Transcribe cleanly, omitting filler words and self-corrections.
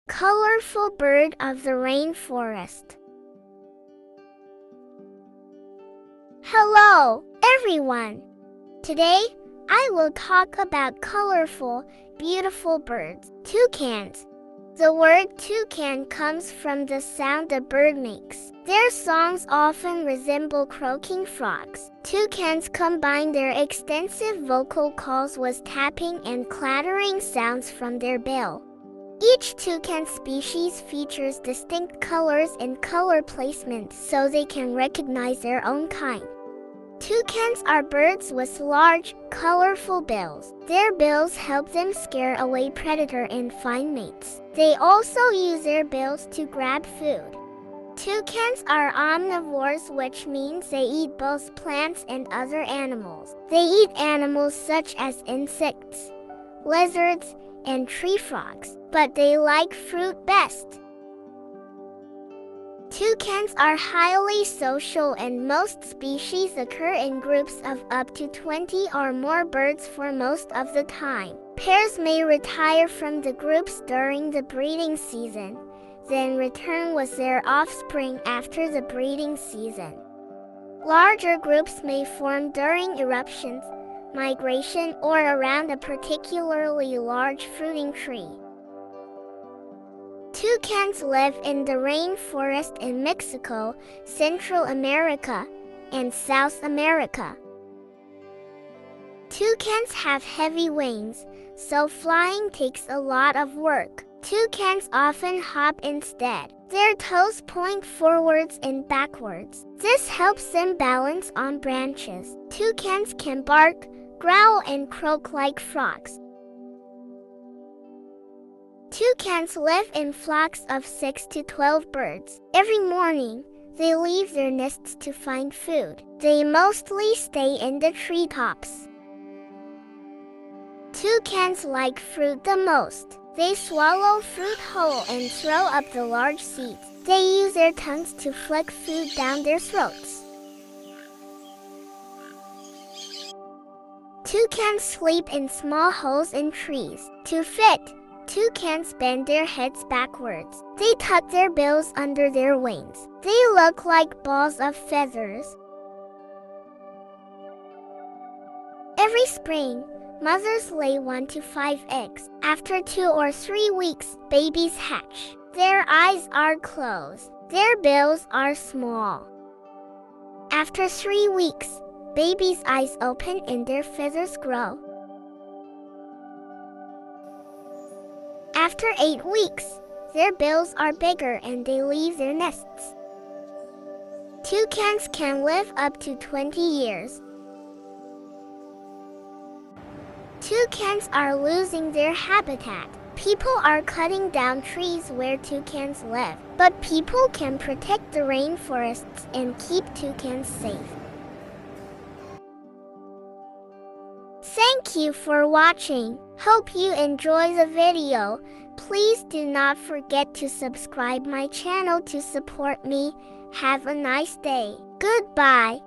Colorful bird of the rainforest. Hello, everyone. Today, I will talk about colorful, beautiful birds, toucans. The word toucan comes from the sound a bird makes. Their songs often resemble croaking frogs. Toucans combine their extensive vocal calls with tapping and clattering sounds from their bill. Each toucan species features distinct colors and color placement so they can recognize their own kind. Toucans are birds with large, colorful bills. Their bills help them scare away predators and find mates. They also use their bills to grab food. Toucans are omnivores, which means they eat both plants and other animals. They eat animals such as insects, lizards, and tree frogs, but they like fruit best. Toucans are highly social, and most species occur in groups of up to 20 or more birds for most of the time. Pairs may retire from the groups during the breeding season, then return with their offspring after the breeding season. Larger groups may form during eruptions, migration, or around a particularly large fruiting tree. Toucans live in the rainforest in Mexico, Central America, and South America. Toucans have heavy wings, so flying takes a lot of work. Toucans often hop instead. Their toes point forwards and backwards. This helps them balance on branches. Toucans can bark, growl, and croak like frogs. Toucans live in flocks of 6 to 12 birds. Every morning, they leave their nests to find food. They mostly stay in the treetops. Toucans like fruit the most. They swallow fruit whole and throw up the large seeds. They use their tongues to flick food down their throats. Toucans sleep in small holes in trees. To fit, toucans bend their heads backwards. They tuck their bills under their wings. They look like balls of feathers. Every spring, mothers lay 1 to 5 eggs. After 2 or 3 weeks, babies hatch. Their eyes are closed. Their bills are small. After 3 weeks, babies' eyes open and their feathers grow. After 8 weeks, their bills are bigger and they leave their nests. Toucans can live up to 20 years. Toucans are losing their habitat. People are cutting down trees where toucans live, but people can protect the rainforests and keep toucans safe. Thank you for watching. Hope you enjoy the video. Please do not forget to subscribe my channel to support me. Have a nice day. Goodbye.